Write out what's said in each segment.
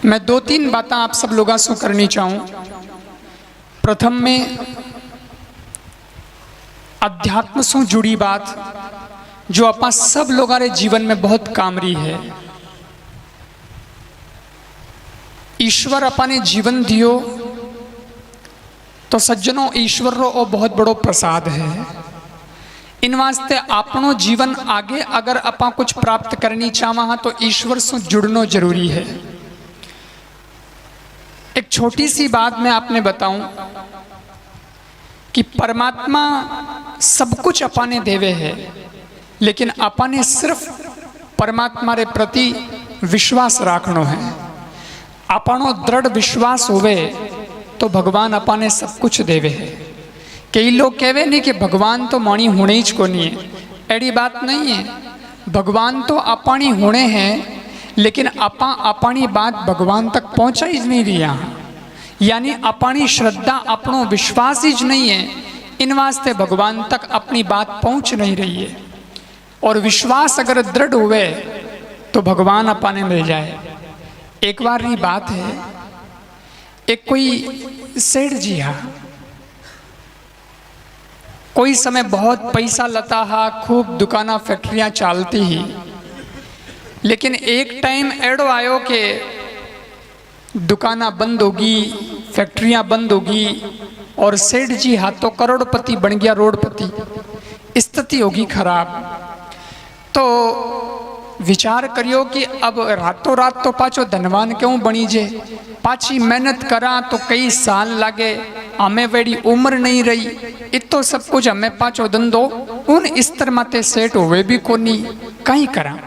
मैं दो तीन बातें आप सब लोगों से करनी चाहूँ। प्रथम में अध्यात्म से जुड़ी बात जो अपना सब लोगों रे जीवन में बहुत काम रही है। ईश्वर अपने जीवन दियो तो सज्जनों ईश्वर रो ओ बहुत बड़ो प्रसाद है। इन वास्ते अपनो जीवन आगे अगर अपा कुछ प्राप्त करनी चाहवा तो ईश्वर से जुड़ना जरूरी है। एक छोटी सी बात मैं आपने बताऊं कि परमात्मा सब कुछ अपने देवे है, लेकिन अपने सिर्फ परमात्मा रे प्रति विश्वास रखनो है। अपनो दृढ़ विश्वास होवे तो भगवान अपने सब कुछ देवे है। कई लोग कहवे नहीं कि भगवान तो मानी होने ही को नहीं है, ऐसी बात नहीं है। भगवान तो अपनी होने हैं, लेकिन अपा अपनी बात भगवान तक पहुंचा ही नहीं रही, यानी अपनी श्रद्धा अपनो विश्वास ही नहीं है। इन वास्ते भगवान तक अपनी बात पहुंच नहीं रही है। और विश्वास अगर दृढ़ हुए तो भगवान अपने मिल जाए। एक बार की बात है, एक कोई सेठ जी हा, कोई समय बहुत पैसा लता हा, खूब दुकाना फैक्ट्रियां चलती ही, लेकिन एक टाइम एडो आयो कि दुकाना बंद होगी, फैक्ट्रियां बंद होगी और सेठ जी हाथों करोड़पति बन गया, रोडपति। स्थिति होगी खराब। तो विचार करियो कि अब रातों रात तो पाचो धनवान क्यों बनी जे, पाची मेहनत करा तो कई साल लागे, हमें वेड़ी उम्र नहीं रही, इतो सब कुछ हमें पाचो धंधो उन स्तर माते सेट होवे भी कोनी, कहीं करा।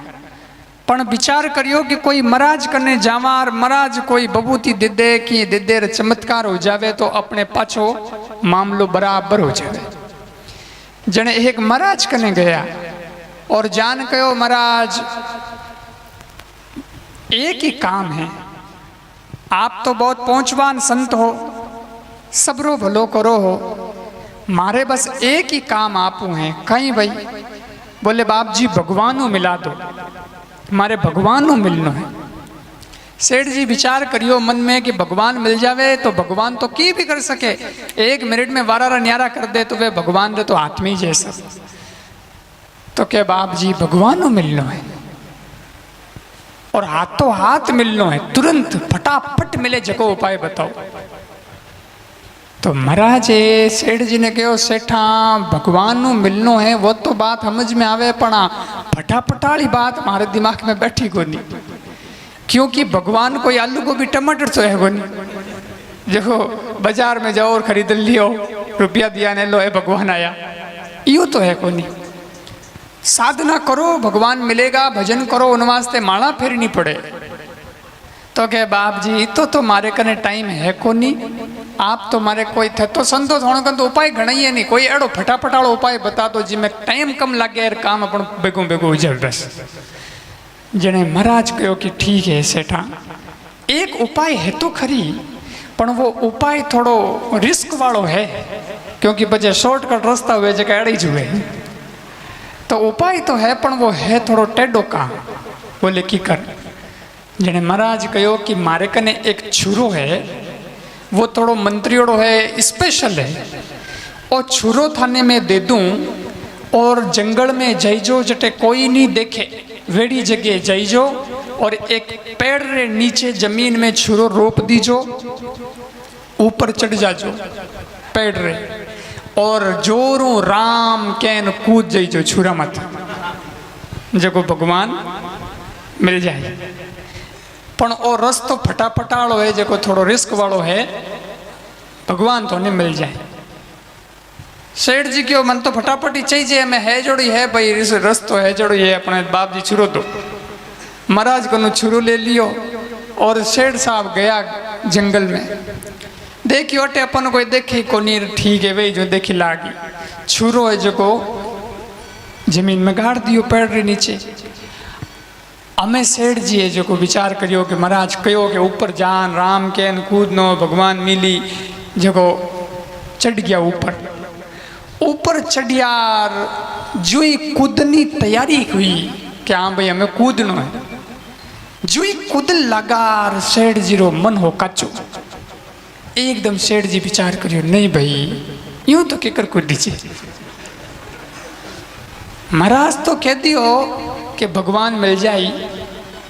पण विचार करियो कि कोई महाराज करने जावार, महाराज कोई बबूती दे दे कि दे दे चमत्कार हो जावे तो अपने पाछो मामलो बराबर हो जावे। जने एक महाराज करने गया और जान कहो महाराज एक ही काम है, आप तो बहुत पहुंचवान संत हो, सबरो भलो करो हो, मारे बस एक ही काम आपू है। कहीं भाई? बोले बाप जी भगवान मिला दो, हमारे भगवान को मिलना है। सेठ जी विचार करियो मन में कि भगवान मिल जावे तो भगवान तो की भी कर सके, एक मिनट में वारा न्यारा कर दे तो वे भगवान रे तो हाथ में ही जैसा। तो क्या बाप जी भगवान को मिलना है और हाथों हाथ मिलना है, तुरंत फटाफट मिले, जको उपाय बताओ। तो महाराज सेठ जी ने कहो सेठा भगवान को मिलनो है वो तो बात समझ में आवे, पण फटाफट वाली बात हमारे दिमाग में बैठी को नहीं, क्योंकि भगवान कोई आलू गोभी टमाटर तो है को नहीं। देखो बाजार में जाओ और खरीद लियो, रुपया दिया ने लो है भगवान आया, यो तो है को नहीं। साधना करो भगवान मिलेगा, भजन करो, उन वास्ते माला फेरनी पड़े। तो कहे बाप जी तो मारे कने टाइम है को नहीं, आप तो मारे कोई थे तो संतोष होने का तो उपाय घना ही है नहीं, कोई एड़ो फटाफट वाला उपाय बता दो जिसमें टाइम कम लगे और काम अपन बेगो बेगो हो जाए बस। जने महाराज कहो कि ठीक है सेठा, एक उपाय है तो खरी, पण वो उपाय थोड़ो रिस्क वालो है, क्योंकि बजे शॉर्टकट रास्ता हुए जगह एड़ी जुए। तो उपाय तो है पण वो है थोड़ो टेढ़ो का। बोले की कर? जने महाराज कहो कि मारे कने एक छुरो है, वो थोड़ो मंत्रियोड़ो है, स्पेशल है, और छुरो थाने में दे दूं और जंगल में जाइजो जटे कोई नहीं देखे, वेड़ी जगह जाइजो और एक पेड़ रे नीचे जमीन में छुरो रोप दीजो, ऊपर चढ़ जाजो पेड़ रे और जोरों राम कैन कूद जाइजो छुरा मत, जको भगवान मिल जाए। पण ओ रस्तो फटाफट वालो है, जो थोड़ो रिस्क वालो है, भगवान तो नहीं मिल जाए। सेठ जी क्यों मन तो फटाफट ही चाहिए, हमें है जोड़ी है भाई, रस्तो है जोड़ी है, अपने बाप जी छुरो दो। महाराज को छुरो ले लियो और सेठ साहब गया जंगल में, देखियो अटे अपन कोई देखे को नहीं, ठीक है भाई जो देखी लागी, छुरो है जो को जमीन में गाड़ दियो पेड़ रे नीचे। हमें सेठ जी है जो को विचार करियो कि महाराज कहो कि ऊपर जान राम के कूदनो भगवान मिली, जो को चढ़ गया ऊपर। ऊपर चढ़ियार जो ही कूदनी तैयारी हुई कि हाँ भाई हमें कूदनो है। जो ही कूद लगा सेठ जी रो मन हो काचो, एकदम सेठ जी विचार करियो नहीं भाई यूं तो केकर कूदी छे। महाराज तो कह दियो कि भगवान मिल जाई,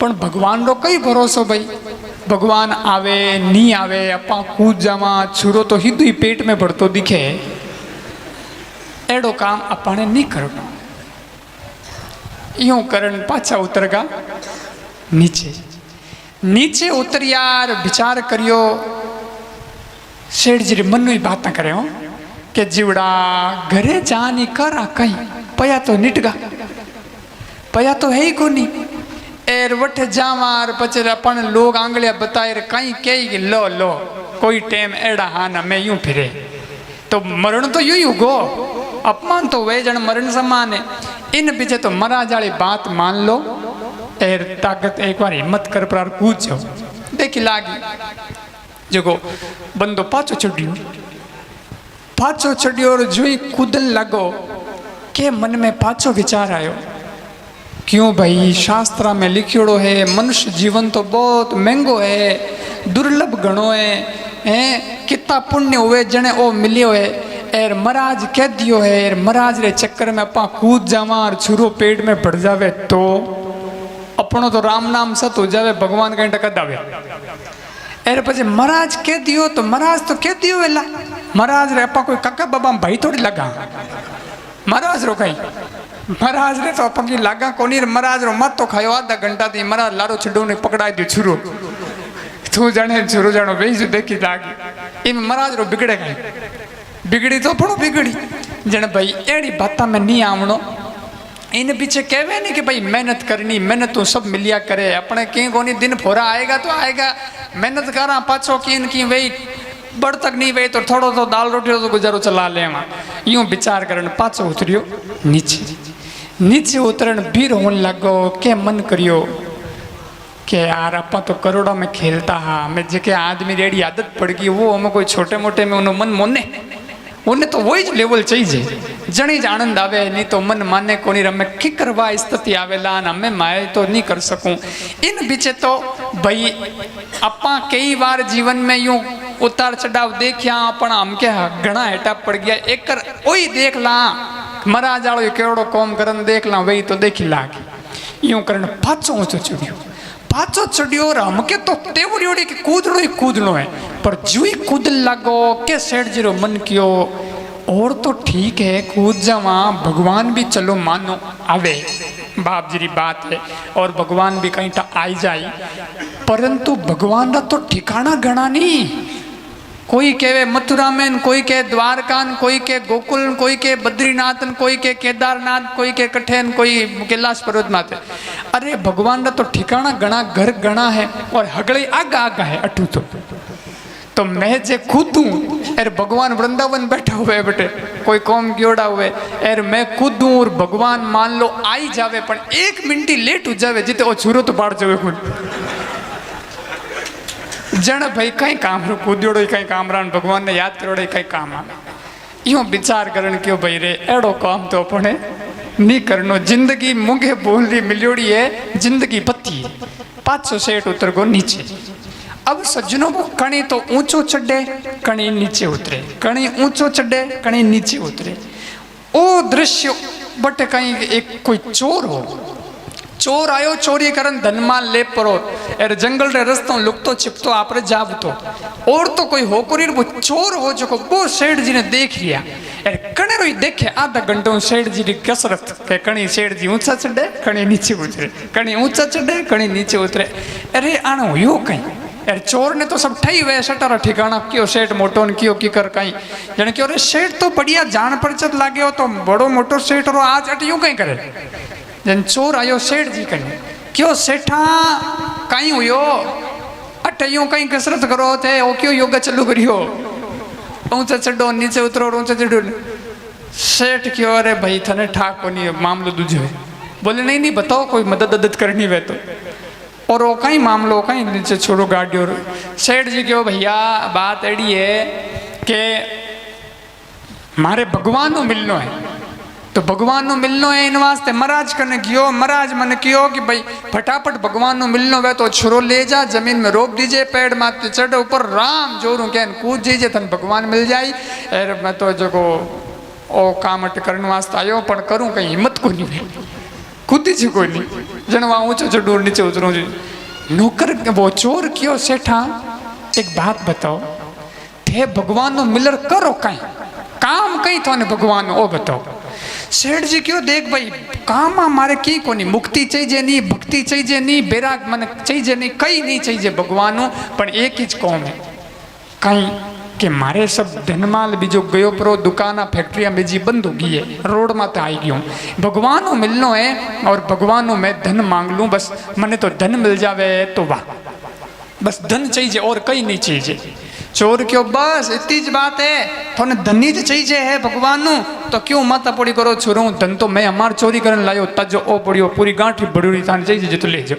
पण भगवान रो कई भरोसो भाई, भगवान आवे नहीं आवे, अपा कूद जावा छुरो तो हिंदू ही पेट में भरतो दिखे, एड़ो काम अपने नहीं करना। यूं करन पाछा उतरगा नीचे, नीचे उतर यार विचार करियो। सेठ जी मन में बात ना करे हो कि जीवड़ा घरे जानी करा कहीं पया तो निटगा, पया तो है ही कोनी। एर वठ जावार पचे अपन लोग आंगलिया बताए कहीं कही लो लो कोई टेम एड़ा हाँ ना मैं यूं फिरे, तो मरण तो यूं ही गो, अपमान तो वे जन मरण समान है। इन पीछे तो महाराज वाली बात मान लो, एर ताकत एक बार हिम्मत कर पर कूद जाओ। देखी लागी जो बंदो पाछो चढ़ियो, पाछो चढ़ियो और जो ही कूदन लगो के मन में पाछो विचार आयो, क्यों भाई शास्त्रा में लिखियोड़ो है मनुष्य जीवन तो बहुत महंगो है, दुर्लभ गणो है, कितना पुण्य हुए जने ओ मिलियो है। एर महाराज कह दियो है, एर महाराज रे चक्कर में अपा कूद जावा और छुरो पेट में पड़ जावे तो अपनो तो राम नाम सत हो जावे, भगवान कहीं टका दावे। एर पछे महाराज कह दियो तो महाराज तो कह दियो वेला, महाराज रे अपा कोई काका बाबा भाई थोड़ी लगा, महाराज रो कहीं महाराज ने तो अपन की लागा कोनी, महाराज रो मत तो खायो आधा घंटा थी, महाराज लारो छिडो ने पकड़ाई दियो छुरो, तू जाने छुरो जानो बेज देखी लागी। इन महाराज रो बिगड़े गई, बिगड़ी तो पड़ो बिगड़ी जन भाई एड़ी बात में नहीं आवनो। इन पीछे कहवे नहीं कि भाई मेहनत करनी, मेहनत तो सब मिलिया करे, अपने कहीं कोनी दिन फोरा आएगा तो आएगा, मेहनत करा पाछो की वही बड़ तक नहीं वे तो थोड़ो तो दाल रोटी तो गुजारो चला ले। यूं विचार करन पाछो उतरियो नीचे, नीचे उतरन भीर होने लगो के मन करियो कि यार अपा तो करोड़ों में खेलता हा, मैं जेके आदमी रेडी आदत पड़ गई वो हमें कोई छोटे मोटे में उन्हें मन मोने उन्हें तो वही ज लेवल चाहिए, जनी ज आनंद आवे नहीं तो मन माने कोनी रमे की करवा स्थिति आवेला हमें माए तो नहीं कर सकूं। इन बीचे तो भाई अपा कई बार जीवन में यूं उतार चढ़ाव देखिया, अपना हम के घना हेटा पड़ गया, एक वही देख ला महाराज आलो केवड़ो कौम करन देख ला वही तो देखी लागी। यूं करन पाछो ऊंचो चढ़ियो, पाछो चढ़ियो और हमके तो टेवड़ी उड़ी कि कूदनो ही कूदनो है, पर जो ही कूद लगो के सेठ जी रो मन कियो और तो ठीक है कूद जावा, भगवान भी चलो मानो आवे बाप जी री बात है और भगवान भी कहीं आई जाए, परंतु भगवान का तो ठिकाना घना नहीं। कोई कहे मथुरा में, कोई कहे द्वारकान, कोई कहे गोकुल, कोई कहे बद्रीनाथन, कोई कहे केदारनाथ, कोई कहे कठेन, कोई कैलाश पर्वतनाथ। अरे भगवान का तो ठिकाना गणा, घर गणा है और हगड़े आगा आगा है अटू तो मैं जे कूदूं एर भगवान वृंदावन बैठा हुए है बेटे, कोई कौम क्योड़ा हुए एर मैं कूदूं और भगवान मान लो आई जावे पर एक मिनट लेट हो जावे जिते वो छुरो तो पाड़ जावे खुद जन भाई कई काम रो कूद्योड़ो कई काम रान भगवान ने याद करोड़े कई काम आ यूं विचार करन क्यों भाई रे एड़ो काम तो अपने नहीं करनो। जिंदगी मुंगे बोली मिलियोड़ी है, जिंदगी पत्ती है। 500 सेठ उतर गो नीचे। अब सज्जनों को कणी तो ऊंचो चढ़े कणी नीचे उतरे, कणी ऊंचो चढ़े कणी नीचे उतरे। ओ दृश्य बट कहीं एक कोई चोर हो, चोर आयो चोरी करन धनमाल ले परो एर जंगल रे रस्तो लुकतो छिपतो आपरे जावतो और तो कोई हो कोरीर वो चोर हो जो को वो सेठ जी ने देख लिया एर कणे रोई देखे आधा घंटो सेठ जी की कसरत के कणी सेठ जी ऊंचा चढ़े कणी नीचे उतरे, कणी ऊंचा चढ़े कणी नीचे उतरे। अरे आनो यो कहीं यार चोर ने तो सब ठई वे सटारा ठिकाना क्यों सेठ मोटो ने क्यों की कर कहीं जने क्यों रे सेठ तो बढ़िया जान परचत लागे हो तो बड़ो मोटो सेठ रो आज अट यूं कहीं करे। जन चोर आयो सेठ जी कने क्यों सेठा कहीं हुयो अट यूं कहीं कसरत करो थे ओ क्यों योगा चालू करियो ऊंचा चढ़ो नीचे उतरो ऊंचा चढ़ो। सेठ क्यों अरे भाई थने ठाक कोनी मामलो दूजो है। बोले नहीं नहीं बताओ कोई मदद करनी वे तो और वो कहीं मामलो कहीं नीचे छोड़ो गाड़ी। और सेठ जी क्यों भैया बात एड़ी है कि मारे भगवान को मिलनो है तो भगवान नो मिलनो है इन वास्ते महाराज कने गयो। महाराज मन कहो कि भाई फटाफट भगवान नो मिलनो वे तो छोरो ले जा, जमीन में रोक दीजिए, पेड़ माथे चढ़ ऊपर राम जोरू कह कूद जाइए, थन भगवान मिल जाए। अरे मैं तो जो ओ काम अट करने वास्ते आयो, पर करूँ कहीं हिम्मत को नहीं, कूदी जी कोई नहीं, जनवा ऊंचो चढ़ूर नीचे उतरूँ जी। नौकर वो चोर क्यों सेठा एक बात बताओ, थे भगवान नो मिलर करो कहीं काम कहीं थोने भगवान ओ बताओ। सेठ जी क्यों देख भाई काम हमारे की कोनी, मुक्ति चाहिए नहीं, भक्ति चाहिए नहीं, बैराग मन चाहिए नहीं, कई नहीं चाहिए भगवान, पर एक ही कौम है कहीं कि मारे सब धनमाल बीजो गयो परो, दुकाना फैक्ट्रिया बीजी बंद हो गई है, रोड माते आई गई हूँ, भगवान को मिलनो है और भगवान को मैं धन मांग लूँ, बस मने तो धन मिल जावे तो वाह, बस धन चाहिए और कहीं नहीं चाहिए। चोर क्यों बस इतनी बात है, थोने धनी चाहिए है भगवान नु, तो क्यों माता पड़ी करो छोरो, धन तो मैं हमार चोरी करने लायो, तजो ओ पड़ियो पूरी गांठी बड़ी थाने चाहिए तो ले जाओ,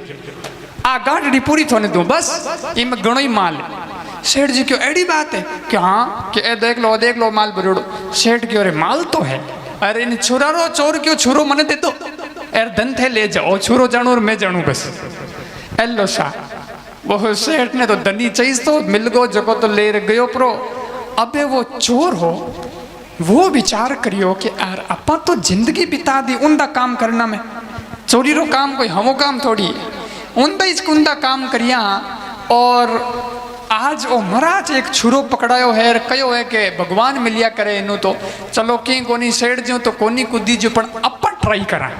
आ गांठी पूरी थोने दूं बस, इनमें घणो ही माल है। सेठ जी क्यों एडी बात है कि हाँ कि ए देख लो माल बरोड़ो। सेठ क्यों अरे माल तो है, अरे इन छुरा रो चोर क्यों छुरो मने दे दो, अरे धन थे ले जाओ, छुरो जानू और मैं जानू बस एलो सा। वो सेठ ने तो धनी चाहिए तो मिल गो जगो तो ले गयो प्रो। अबे वो चोर हो वो विचार करियो कि यार अपा तो जिंदगी बिता दी उनका काम करना में, चोरी रो काम कोई हमो काम थोड़ी है, उनका काम करिया। और आज ओ महाराज एक छुरो पकड़ायो है, कयो है कि भगवान मिलिया करे इनू, तो चलो की कोनी सेठ जो तो कोनी कूदी जो पर अपा ट्राई करा।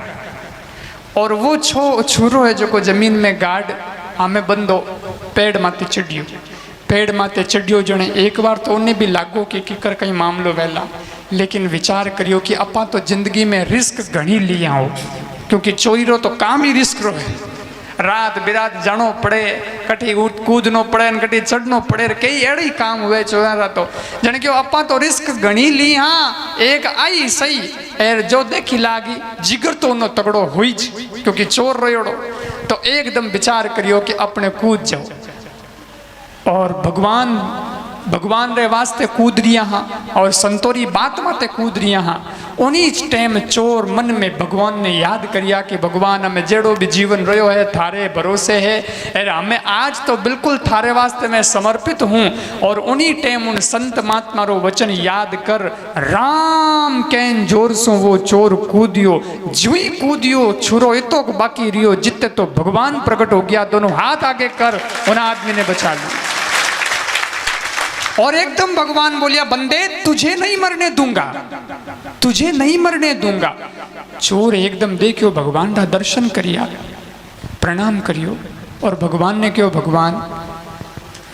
और वो छुरो है जो को जमीन में गार्ड हमें बंदो पेड़ माते चढ़ियो, पेड़ माते चढ़ियो जने एक बार तो उन्हें भी लागो कि किकर कहीं मामलो वेला, लेकिन विचार करियो कि अपा तो जिंदगी में रिस्क घनी लिया हो, क्योंकि चोरी रो तो काम ही रिस्क रो है, रात बिरात जानो पड़े, कटी कूदनो पड़े, कटी चढ़नो पड़े, कई एड़े काम हुए चोरा तो जन क्यों अपा तो रिस्क घनी ली। हाँ एक आई सही एर जो देखी लागी जिगर तो उन्नो तगड़ो हुई, क्योंकि चोर रोयोड़ो तो एकदम विचार करियो कि अपने कूद जाओ। और भगवान रे वास्ते कूद रिया हाँ और संतोरी बात माते कूद रिया हाँ। उन्हीं टाइम चोर मन में भगवान ने याद करिया कि भगवान हमें जेड़ो भी जीवन रहो है थारे भरोसे है, अरे हमें आज तो बिल्कुल थारे वास्ते मैं समर्पित हूँ। और उन्हीं टाइम उन संत महात्मा रो वचन याद कर राम कैन जोर सो वो चोर कूदियो, जुई कूदियो छुरो इतो बाकी रियो, जितने तो भगवान प्रकट हो गया, दोनों हाथ आगे कर उन आदमी ने बचा लिया। और एकदम भगवान बोलिया बंदे तुझे नहीं मरने दूंगा, तुझे नहीं मरने दूंगा। चोर एकदम देखियो भगवान का दर्शन करिया, प्रणाम करियो। और भगवान ने क्यों भगवान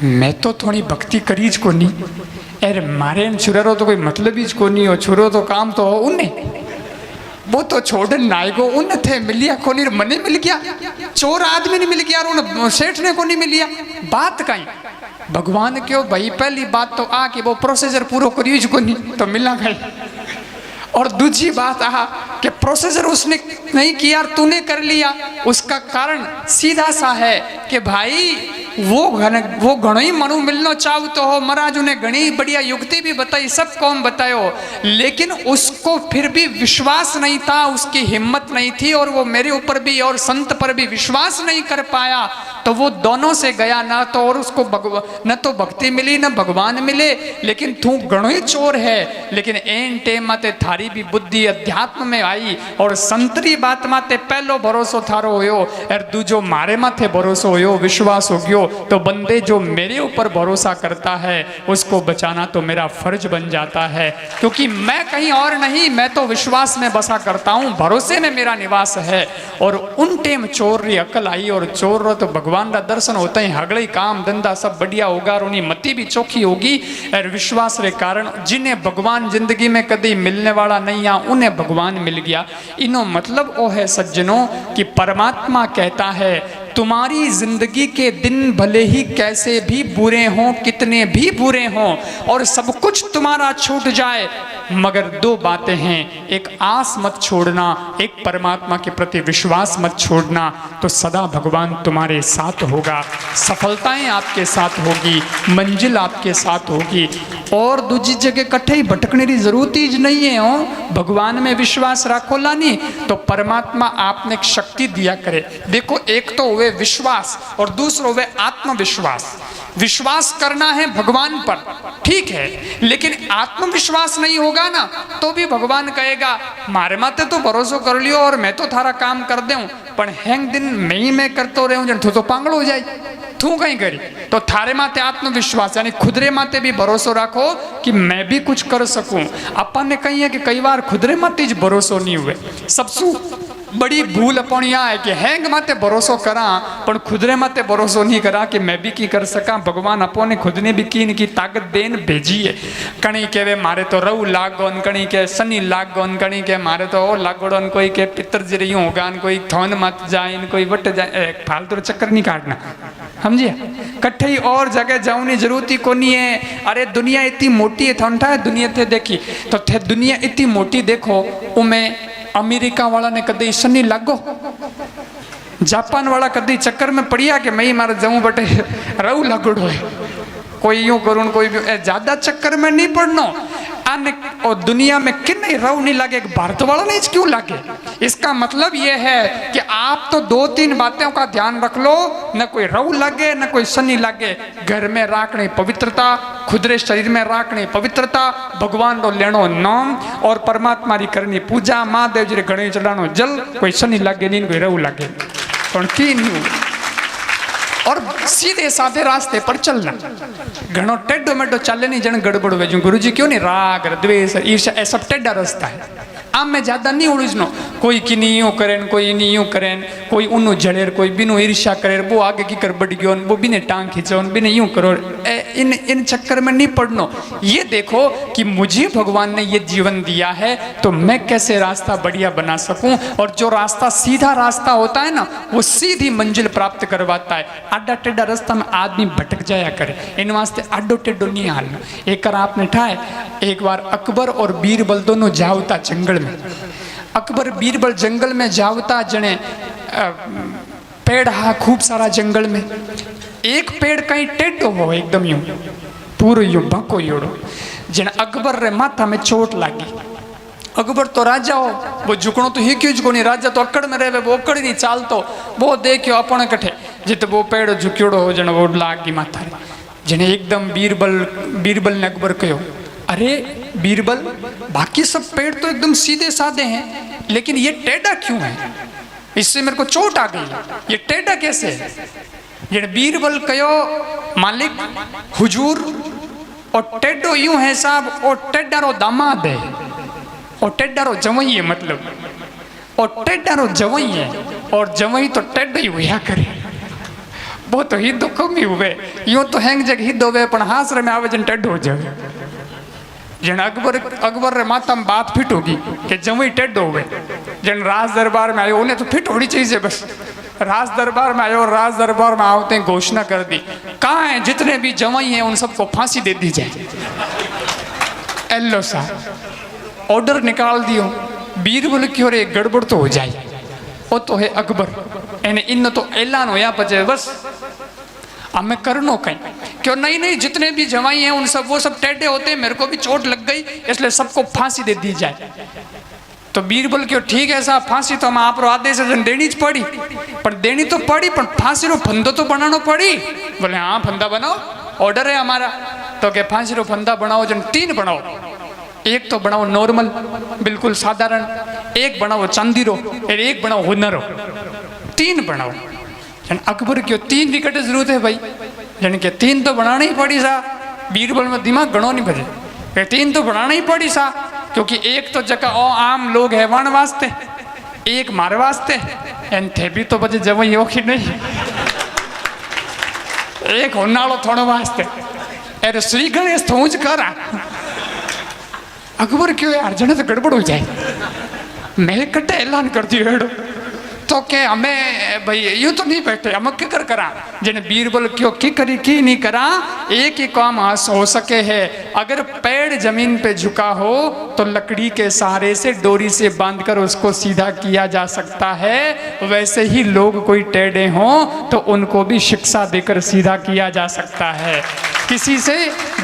मैं तो थोड़ी भक्ति करीज को नहीं, अरे मारे छुरारो तो कोई मतलब ही को नहीं हो, छुरो तो काम तो हो उन्हें, वो तो छोड़न नायको उन थे मिलिया को नहीं, मने मिल गया, चोर आदमी ने मिल गया और उन सेठ ने को नहीं मिलिया, बात कहीं भगवान क्यों भाई पहली बात तो आ कि वो प्रोसीजर पूरा करिए को नहीं तो मिलना भाई। और दूसरी बात आ कि प्रोसीजर उसने नहीं किया तूने कर लिया, उसका कारण सीधा सा है कि भाई वो घणो ही मनु मिलना चाहतो हो। महाराज उन्हें घनी बढ़िया युक्ति भी बताई, सब कौम बतायो, लेकिन उसको फिर भी विश्वास नहीं था, उसकी हिम्मत नहीं थी, और वो मेरे ऊपर भी और संत पर भी विश्वास नहीं कर पाया, तो वो दोनों से गया ना तो और उसको न तो भक्ति मिली न भगवान मिले। लेकिन तू घणो ही चोर है, लेकिन एन टेम माते थारी भी बुद्धि अध्यात्म में आई और संतरी बात माते पहलो भरोसो थारो होयो और दूजो मारे माथे भरोसो होयो, विश्वास हो गयो। तो बंदे जो मेरे ऊपर भरोसा करता है उसको बचाना तो मेरा फर्ज बन जाता है, क्योंकि मैं कहीं और नहीं, मैं तो विश्वास में बसा करता हूँ, भरोसे में मेरा निवास है। और उन टेम चोर री अकल आई और चोर रो तो भगवान का दर्शन होता ही हगड़े काम धंधा सब बढ़िया होगा और उन्हीं मती भी चौखी होगी। और विश्वास के कारण जिन्हें भगवान जिंदगी में कभी मिलने वाला नहीं आ उन्हें भगवान मिल गया। इनो मतलब वो है सज्जनों कि परमात्मा कहता है तुम्हारी जिंदगी के दिन भले ही कैसे भी बुरे हों, कितने भी बुरे हों, और सब कुछ तुम्हारा छूट जाए, मगर दो बातें हैं, एक आस मत छोड़ना, एक परमात्मा के प्रति विश्वास मत छोड़ना, तो सदा भगवान तुम्हारे साथ होगा, सफलताएं आपके साथ होगी, मंजिल आपके साथ होगी। और दूसरी जगह कट्ठे ही भटकने की जरूरत ही नहीं है। हो भगवान में विश्वास रखो लानी, तो परमात्मा आपने एक शक्ति दिया करे। देखो, एक तो हुए विश्वास और दूसरा हुए आत्मविश्वास। विश्वास करना है भगवान पर, ठीक है, लेकिन आत्मविश्वास नहीं होगा ना, तो भी भगवान कहेगा मारे माते तो भरोसा कर लियो और मैं तो थारा काम कर दूं, पर हैंग दिन मैं करतो रहूं जन तो पागल हो जाए, तू कहीं करी। तो थारे माते आत्मविश्वास यानी खुदरे माते भी भरोसा रखो कि मैं भी कुछ कर सकूं। अपन ने कही है कि कई बार खुदरे माते ज भरोसा नहीं हुए। सबसे बड़ी भूल अपन यहाँ है कि हैंग माते भरोसा करा पर खुदरे माते भरोसा नहीं करा कि मैं भी की कर सका। भगवान अपन ने खुद ने भी की ताकत देन भेजी है। कणी के मारे तो रऊ लागोन, कणी के शनि लागोन, कणी के मारे तो ओ लागोन, कोई के पितर जी होगा, कोई थौन मत जाए, कोई वट जाए, फालतू चक्कर नहीं काटना, समझिए। कट्ठे ही और जगह जाऊनी जरूरत ही कोनी है। अरे दुनिया इतनी मोटी है, थोड़ा दुनिया थे देखी तो थे दुनिया इतनी मोटी, देखो उमें अमेरिका वाला ने कदे शनि लागो, जापान वाला कदी चक्कर में पड़िया कि मैं मारे जाऊं बटे रहू लगड़ो है, कोई यूं करूं, कोई ज्यादा चक्कर में नहीं पड़नो। और दुनिया में किन रहू नहीं लगे, भारत वाला नहीं क्यों लगे। इसका मतलब यह है कि आप तो दो तीन बातों का ध्यान रख लो, न कोई रहू लगे न कोई शनि लगे। घर में राखनी पवित्रता, खुदरे शरीर में राखनी पवित्रता, भगवान रो लेनो नाम और परमात्मा री करनी पूजा, महादेव जी गणे चढ़ानो जल, कोई शनि लगे नहीं, कोई रहू लगे, और सीधे साधे रास्ते पर चलना। घणो टेढ़ो मेढ़ो चले नहीं जन गड़बड़ वेजू। गुरु जी क्यों नहीं, राग द्वेष ईर्ष्या ये सब टेढ़ा रास्ता है। आम में ज्यादा नहीं उलझनो, कोई किनी यूं करें, कोई नहीं यूं करें, कोई उन्नु जड़ेर, कोई बिनु ईर्ष्या करे, वो आगे की कर बढ़ गयो, वो बिने टांग खींचो, बिने यूं करो, इन चक्कर में नहीं पड़नो। ये देखो कि मुझे भगवान ने ये जीवन दिया है तो मैं कैसे रास्ता बढ़िया बना सकूं। और जो रास्ता सीधा रास्ता होता है ना, वो सीधी मंजिल प्राप्त करवाता है। आडा टेढ़ा रास्ता में आदमी भटक जाया करे, इन वास्ते आडो टेढ़ो नहीं हालना। एक आपने ठाए, एक बार अकबर और बीरबल दोनों जावता जंगल में। अकबर बीरबल जंगल में जावता, जने पेड़ हा खूब सारा जंगल में, एक पेड़ कहीं टेढ़ो हो एकदम यूं पूरो यूं बाको योड़ो, जने अकबर रे माथा में चोट लागी। अकबर तो राजा हो, वो झुकणो तो ही क्यों झुको नहीं, राजा तो अकड़ में रहे, वो अकड़ नहीं चालतो, वो देखियो अपन कठे जित वो पेड़ झुक्योड़ो हो, जने वो लागी माथा रे। जने एकदम बीरबल ने अकबर कहो, अरे बीरबल, बाकी सब पेड़ तो एकदम सीधे साधे हैं, लेकिन ये टेढ़ा क्यों है? इससे मेरे को चोट आ गई, ये टेढ़ा कैसे है? ये बीरबल कहो, मालिक हुजूर, और टेढ़ो यूं है साहब, और टेढ़ा रो दामाद है, और टेढ़ा रो जवई है, मतलब और टेढ़ा रो जवई है, और जवई तो टेढ़ा ही हुआ करे। वो तो ही दुख में हुए, यूं तो हैंग जग ही दोवे, पण हासरे में आवे जन टेढ़ो हो जाए। जन अकबर रे माथा में बात फिट होगी कि जवई टेढ़ो हुए। जन राज दरबार में आयो, उन्हें तो फिट होनी चाहिए बस। राज दरबार में आयो, राज दरबार में आवते घोषणा कर दी, कहाँ है जितने भी जवई हैं उन सबको फांसी दे दी जाए। एल्लो साहब ऑर्डर निकाल दियो। बीरबल की और एक गड़बड़ तो हो जाए, वो तो है अकबर, एने इन तो ऐलान होया बचे बस हमें करनो कहीं क्यों नहीं, जितने भी जवाई हैं उन सब वो सब टेढ़े होते हैं, मेरे को भी चोट लग गई इसलिए सबको फांसी दे दी जाए। तो बीरबल क्यों, ठीक है साहब, फांसी तो हम आप आदेश देनी पड़ी, पर देनी तो पड़ी, पर फांसी रो फंदो तो बनाना पड़ी। बोले हाँ फंदा बनाओ, ऑर्डर है हमारा। तो क्या फांसी रो फंदा बनाओ, जन 3 बनाओ, एक तो बनाओ नॉर्मल बिल्कुल साधारण, एक बनाओ चांदी रो, और एक बनाओ हुनर, 3 बनाओ। जन अकबर क्यों 3 विकेट जरूरत है भाई, जन के 3 तो बनाना ही पड़ी सा। बीरबल में दिमाग गणो नहीं बजे, 3 तो बनाना ही पड़ी सा, क्योंकि एक तो जगह ओ आम लोग है वण वास्ते, एक मारे वास्ते, एन थे भी तो बजे जब यो कि नहीं, एक होनालो थोड़ो वास्ते। अरे श्री गणेश थोज करा। अकबर क्यों यार, जने तो गड़बड़ हो जाए, मैं कट्टे ऐलान कर दियो हेड़ो तो के हमें भाई यूं तो नहीं बैठे, हम किकर करा जिन्हें बीरबल क्यों की करी की नहीं करा, एक ही काम हो सके है। अगर पैर जमीन पे झुका हो तो लकड़ी के सहारे से डोरी से बांधकर उसको सीधा किया जा सकता है। वैसे ही लोग कोई टेढ़े हों तो उनको भी शिक्षा देकर सीधा किया जा सकता है। किसी से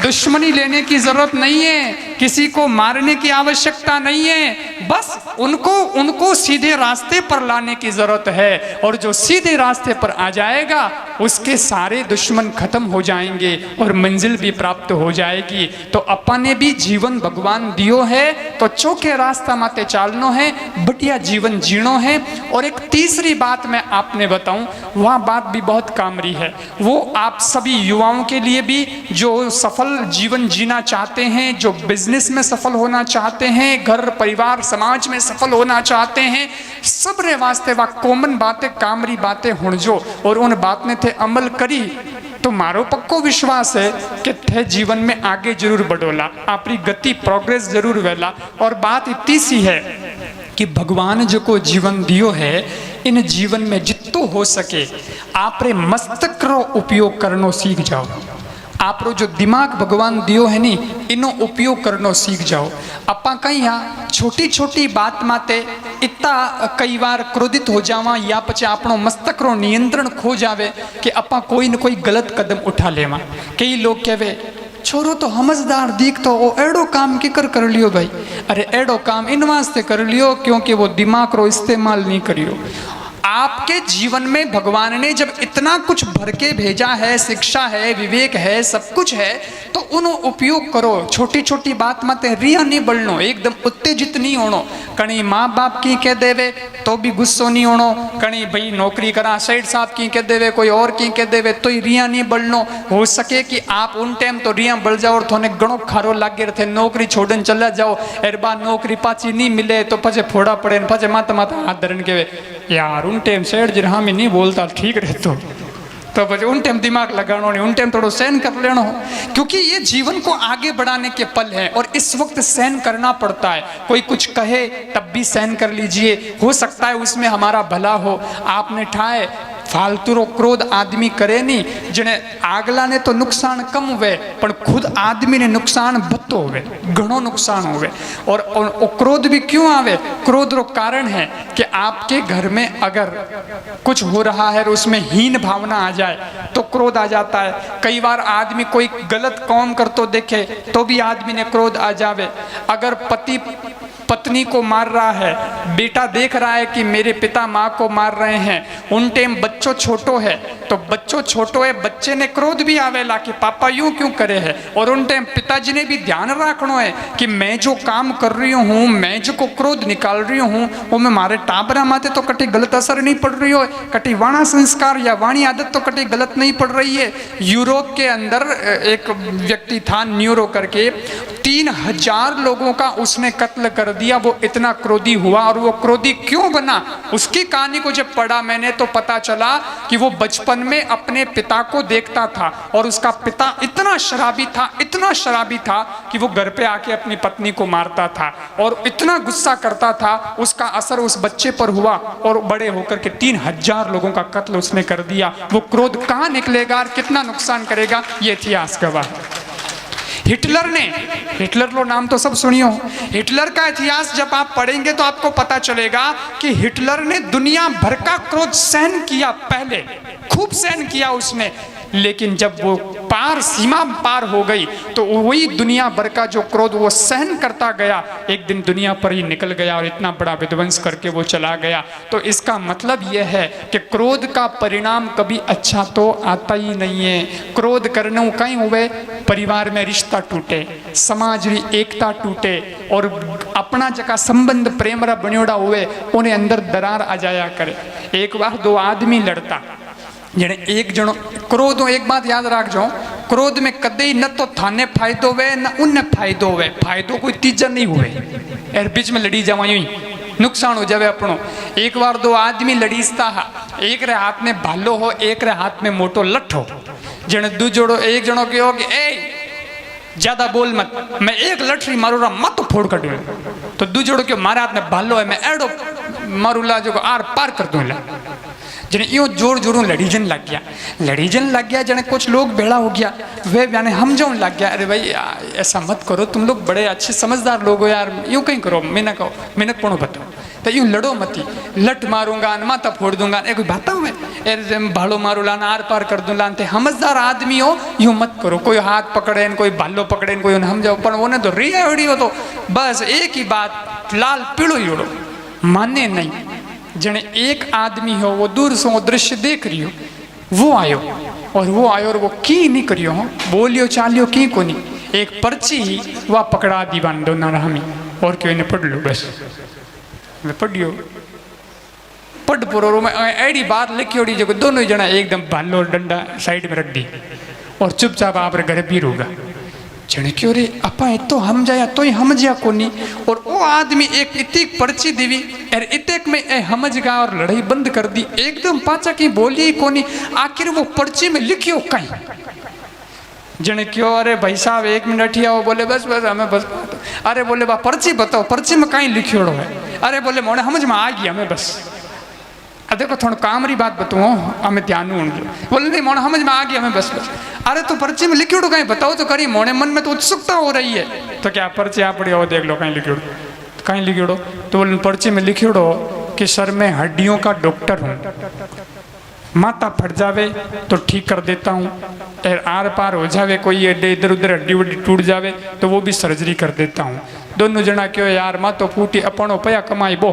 दुश्मनी लेने की जरूरत नहीं है, किसी को मारने की आवश्यकता नहीं है, बस उनको सीधे रास्ते पर लाने की जरूरत है। और जो सीधे रास्ते पर आ जाएगा उसके सारे दुश्मन खत्म हो जाएंगे और मंजिल भी प्राप्त हो जाएगी। तो अपने भी जीवन भगवान दियो है तो चौके रास्ता माते चालनो है, बढ़िया जीवन जीनो है। और एक तीसरी बात मैं आपने बताऊं, वह बात भी बहुत कामरी है, वो आप सभी युवाओं के लिए भी जो सफल जीवन जीना चाहते हैं, जो बिजनेस में सफल होना चाहते हैं, घर परिवार समाज में सफल होना चाहते हैं, सब रे वास्ते वह कॉमन बातें कामरी बातें हुणजो और उन बात ने थे अमल करी तो मारो पक्को विश्वास है कि थे जीवन में आगे जरूर बढ़ोला, आपकी गति प्रोग्रेस जरूर वेला। और बात इतनी सी है कि भगवान जो को जीवन दियो है, इन जीवन में जितो हो सके आप रे मस्तक रो उपयोग करनो सीख जाओ। आप रो जो दिमाग भगवान दियो है नी, इनो उपयोग करनो सीख जाओ। अपा कहीं यहाँ छोटी छोटी बात माते इतना कई बार क्रोधित हो जावा या पचे आपनो मस्तक रो नियंत्रण खो जावे कि अपा कोई न कोई गलत कदम उठा लेवा। कई लोग कहवे छोरो तो समझदार दीख तो वो एड़ो काम किकर कर लियो भाई, अरे एड़ो काम इन वास्ते कर लियो क्योंकि वो दिमाग रो इस्तेमाल नहीं करियो। आपके जीवन में भगवान ने जब इतना कुछ भर के भेजा है, शिक्षा है, विवेक है, सब कुछ है, तो उन उपयोग करो। छोटी छोटी बात मत रिया नहीं बढ़नो, एकदम उत्तेजित नहीं होनो। कहीं माँ बाप की कह देवे तो भी गुस्सो नहीं होनो, कहीं भाई नौकरी करा सेठ साहब की कह देवे, कोई और की कह देवे तो रिया नहीं बढ़नो। हो सके कि आप उन टाइम तो रिया बढ़ जाओ और थोने घणो खारो लागे रहे, नौकरी छोड़न चला जाओ, एर बाद नौकरी पाची नहीं मिले तो पचे फोड़ा पड़े, पचे माता माता हाथ धरन के यार उन टाइम सेठ जी हाँ में नहीं बोलता ठीक रहतो, तो बस उन टाइम दिमाग लगाना नहीं, उन टाइम थोड़ा सहन कर लेना हो, क्योंकि ये जीवन को आगे बढ़ाने के पल हैं और इस वक्त सहन करना पड़ता है। कोई कुछ कहे तब भी सहन कर लीजिए, हो सकता है उसमें हमारा भला हो। आपने ठाए फालतू रो क्रोध आदमी करे नहीं, जिन्हें आगला ने तो नुकसान कम हुए पर खुद आदमी ने नुकसान बत्तो हुए, घणो नुकसान हुए। और क्रोध भी क्यों आवे? क्रोध रो कारण है कि आपके घर में अगर कुछ हो रहा है और उसमें हीन भावना आ जाए तो क्रोध आ जाता है। कई बार आदमी कोई गलत काम कर तो देखे तो भी आदमी ने क्रोध आ जावे। अगर पति पत्नी को मार रहा है, बेटा देख रहा है कि मेरे पिता माँ को मार रहे हैं, उन टाइम बच्चों छोटो है तो बच्चों छोटो है, बच्चे ने क्रोध भी आवेला कि पापा यूं क्यों करे है। और उन टाइम पिताजी ने भी ध्यान रखना है कि मैं जो काम कर रही हूँ, मैं जो को क्रोध निकाल रही हूँ वो मैं मारे टाबरा माते तो कटी गलत असर नहीं पड़ रही हो, कटी वाणा संस्कार या वाणी आदत तो कटी गलत नहीं पड़ रही है। यूरोप के अंदर एक व्यक्ति था न्यूरो करके, 3000 लोगों का उसने कत्ल कर दिया। वो इतना क्रोधी हुआ और वो क्रोधी क्यों बना, उसकी कहानी को जब पढ़ा मैंने तो पता चला कि वो बचपन में अपने पिता को देखता था और उसका पिता इतना शराबी था, इतना शराबी था कि वो घर पे आके अपनी पत्नी को मारता था और इतना गुस्सा करता था। उसका असर उस बच्चे पर हुआ और बड़े होकर के 3000 लोगों का कत्ल उसने कर दिया। वो क्रोध कहाँ निकलेगा और कितना नुकसान करेगा, ये इतिहास गवाह। हिटलर लो नाम तो सब सुनियो। हिटलर का इतिहास जब आप पढ़ेंगे तो आपको पता चलेगा कि हिटलर ने दुनिया भर का क्रोध सहन किया, पहले खूब सहन किया उसने, लेकिन जब वो सीमा पार हो गई तो वही दुनिया भर का जो क्रोध वो सहन करता गया, एक दिन दुनिया पर ही निकल गया और इतना बड़ा विध्वंस करके वो चला गया। तो इसका मतलब यह है कि क्रोध का परिणाम कभी अच्छा तो आता ही नहीं है। क्रोध करने कहीं हुए परिवार में रिश्ता टूटे, समाज री एकता टूटे और अपना जगह संबंध प्रेम रा बन्योड़ा हुए उन्हें अंदर दरार आ जाया करे। एक बार दो आदमी लड़ता, जने एक जनो क्रोध हो, एक बात याद रख जाओ, क्रोध में कदे न तो थाने फायदो हुए न उन्हें फायदो हुए, फायदो कोई तीजा नहीं हुए, एर बीच में लड़ी जावा यूं नुकसान हो जावे अपनो। एक बार दो आदमी लड़ीसता हा, एक रे हाथ में भालो हो, एक रे हाथ में मोटो लठ हो। जने दू जोड़ो एक जनो कहो कि ए ज्यादा बोल मत, मैं एक लठरी मारूंगा मत फोड़ कर दूं। तो दू जोड़ो क्यों मारे हाथ में भालो है, मैं एड़ो मारूला जो आर पार कर दूँ ला जने यो जोर जोरों लड़ीजन लग गया जने कुछ लोग बेड़ा हो गया वे यानी हम जो लग गया अरे भाई ऐसा मत करो तुम लोग बड़े अच्छे समझदार लोग हो यार यूँ कहीं करो मिनक पड़ो बताओ तो यूँ लड़ो मती लट मारूंगा माथा फोड़ दूंगा ए कोई बात मैं भाड़ो मारू लाना आर पार कर दूँ लानते समझदार आदमी हो यूँ मत करो कोई हाथ पकड़े कोई भालो पकड़े कोई हम जाओ पर वो तो रिया हो तो बस एक ही बात लाल पीड़ो ही उड़ो माने नहीं जने एक आदमी हो वो दूर से वो दृश्य देख रही हो वो आयो और वो की नहीं करियो हो बोलियो चालियो की को नहीं एक पर्ची ही वह पकड़ा दी बान दो नारामी और क्यों इन्हें पढ़ लो बस पढ़ियो पढ़ पुरो में एडी बात लिखी होड़ी जो दोनों ही जना एकदम भालो डंडा साइड में रख दी और चुपचाप आप घर भी रोगा जने क्यों रे अपा तो हम जाया तो ही हम जा कोनी और वो आदमी एक इतनी पर्ची देवी और इतक में ए हमजगा और लड़ाई बंद कर दी एकदम पाचा की बोली कोनी आखिर वो पर्ची में लिखियो कहीं जने क्यों अरे भाई साहब 1 मिनट ही आओ बोले बस हमें बस अरे बोले बा पर्ची बताओ पर्ची में कहीं लिखियोड़ो है अरे बोले मोने समझ में आ गया हमें बस देखो थोड़ा काम री बात बताओ हमें ध्यान बोले नहीं मोने समझ में आ गया हमें बस अरे तो पर्ची में लिखियोड़ो कहीं बताओ तो करी मोने मन में तो उत्सुकता हो रही है तो क्या पर्ची आप पड़ी हो देख लो कहीं लिखियोड़ो कहीं लिखियोड़ो तो बोले पर्ची में लिखियोड़ो कि सर मैं हड्डियों का डॉक्टर हूँ माथा फट जावे तो ठीक कर देता हूँ आर पार हो जावे कोई इधर उधर हड्डी वड्डी टूट जावे तो वो भी सर्जरी कर देता हूँ दोनों जना क्यों यार माँ तो फूटी अपनो पया कमाई बो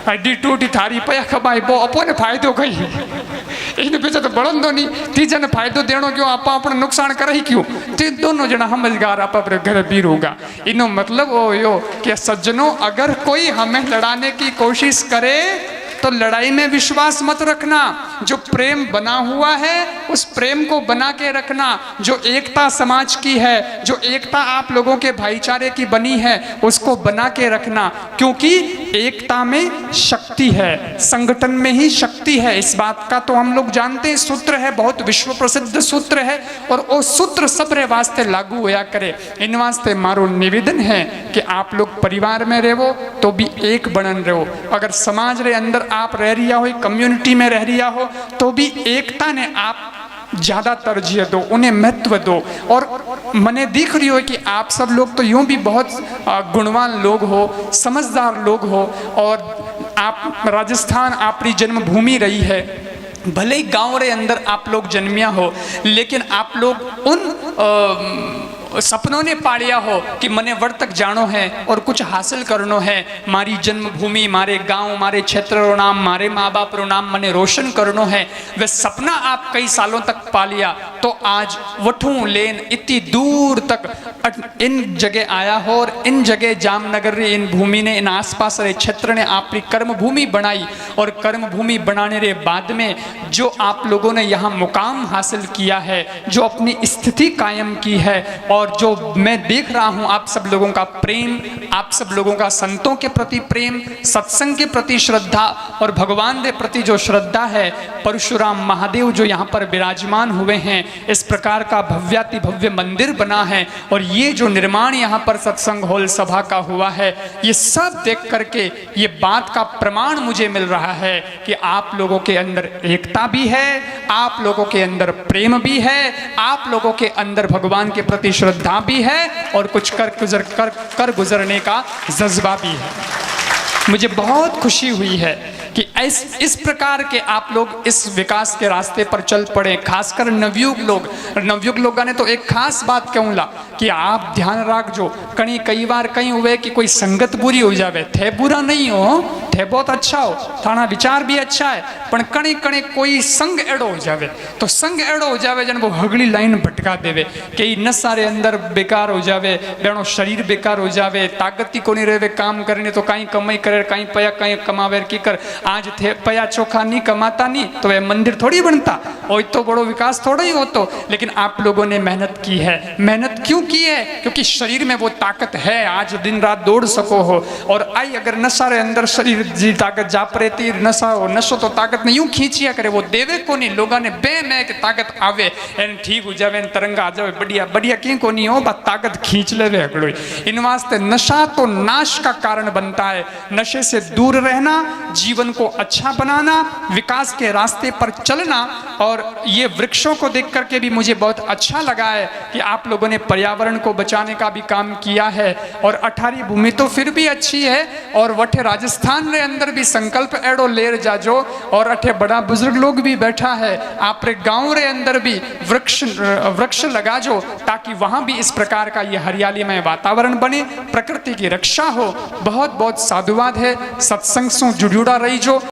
हड्डी टूटी थारी पया कमाई बो अपने फायदो कहीं इन पीछे तो बढ़ंदो नहीं तीजा ने फायदो देनो क्यों आपा अपने नुकसान करे क्यों ते दोनों जना समझदार आप अपने घर भी रोगा इनो मतलब ओ यो कि सज्जनों अगर कोई हमें लड़ाने की कोशिश करे तो लड़ाई में विश्वास मत रखना जो प्रेम बना हुआ है उस प्रेम को बना के रखना जो एकता समाज की है जो एकता आप लोगों के भाईचारे की बनी है उसको बना के रखना क्योंकि एकता में शक्ति है संगठन में ही शक्ति है इस बात का तो हम लोग जानते हैं सूत्र है बहुत विश्व प्रसिद्ध सूत्र है और वो सूत्र सबरे वास्ते लागू होया करे इन वास्ते मारो निवेदन है कि आप लोग परिवार में रहो तो भी एक बनन रहो अगर समाज रे अंदर आप रह रिया हो कम्युनिटी में रह रिया हो तो भी एकता ने आप ज़्यादा तरजीह दो उन्हें महत्व दो और मने दिख रही हो कि आप सब लोग तो यूं भी बहुत गुणवान लोग हो समझदार लोग हो और आप राजस्थान आपकी जन्मभूमि रही है भले ही गाँव रे अंदर आप लोग जन्मिया हो लेकिन आप लोग उन सपनों ने पालिया हो कि मने वर तक जानो है और कुछ हासिल करनो है मारी जन्मभूमि मारे गांव मारे क्षेत्र रो नाम मारे माँ बाप रो नाम मने रोशन करनो है वह सपना आप कई सालों तक पालिया तो आज वठू लेन इतनी दूर तक इन जगह आया हो और इन जगह जामनगर रे इन भूमि ने इन आसपास रे क्षेत्र ने आपकी कर्म भूमि बनाई और कर्म भूमि बनाने रे बाद में जो आप लोगों ने यहाँ मुकाम हासिल किया है जो अपनी स्थिति कायम की है और जो मैं देख रहा हूं आप सब लोगों का प्रेम आप सब लोगों का संतों के प्रति प्रेम सत्संग के प्रति श्रद्धा और भगवान के प्रति जो श्रद्धा है परशुराम महादेव जो यहाँ पर विराजमान हुए हैं इस प्रकार का भव्याति भव्य मंदिर बना है और ये जो निर्माण यहाँ पर सत्संग हॉल सभा का हुआ है ये सब देख करके ये बात का प्रमाण मुझे मिल रहा है कि आप लोगों के अंदर एकता भी है आप लोगों के अंदर प्रेम भी है आप लोगों के अंदर भगवान के प्रति श्रद्धा भी है और कुछ कर गुजरने का जज्बा भी है मुझे बहुत खुशी हुई है कि इस प्रकार के आप लोग इस विकास के रास्ते पर चल पड़े खासकर नवयुग लोगों ने तो एक खास बात कहूँला कि आप ध्यान रखो कई बार कहीं हुए कि कोई संगत बुरी हो जावे थे बुरा नहीं हो थे बहुत अच्छा हो थाना विचार भी अच्छा है पर कणी कोई संग एड़ो हो जावे तो संग एड़ो हो जावे जन वो हगली लाइन भटका देवे कि नशा रे अंदर बेकार हो जावे बेणो शरीर बेकार हो जावे ताकत को नहीं रहे काम करने तो कहीं कमाई करे कहीं पया कहीं कमावे की कर आज थे पया चोखा नहीं कमाता नहीं तो वह मंदिर थोड़ी बनता और तो बड़ो विकास थोड़ा ही हो तो, लेकिन आप लोगों ने मेहनत की है। मेहनत क्यों की है? क्योंकि शरीर में वो ताकत है, आज दिन रात दौड़ सको हो। और आई अगर नशा रे अंदर शरीर जी ताकत जा परेती नशा हो, नशो तो ताकत ने यूं खींचिया करे, वो देवे को नहीं, लोगों ने बे में कि ताकत आवे एन ठीक हो जावे, तरंगा आ जावे, बढ़िया बढ़िया क्यों को नहीं हो, बस ताकत खींच ले अगड़ो। इन वास्ते नशा तो नाश का कारण बनता है। नशे से दूर रहना, जीवन को अच्छा बनाना, विकास के रास्ते पर चलना। और ये वृक्षों को देख करके भी मुझे बहुत अच्छा लगा है कि आप लोगों ने पर्यावरण को बचाने का भी काम किया है। और अठारी भूमि तो फिर भी अच्छी है, और वठे राजस्थान रे अंदर भी संकल्प एड़ो लेर जाजो, और अठे बड़ा बुजुर्ग लोग भी बैठा है, आप रे गांव रे अंदर भी वृक्ष लगाजो, ताकि वहां भी इस प्रकार का ये हरियालीमय वातावरण बने, प्रकृति की रक्षा हो। बहुत बहुत साधुवाद है, सत्संग से जुड़ा रही जो।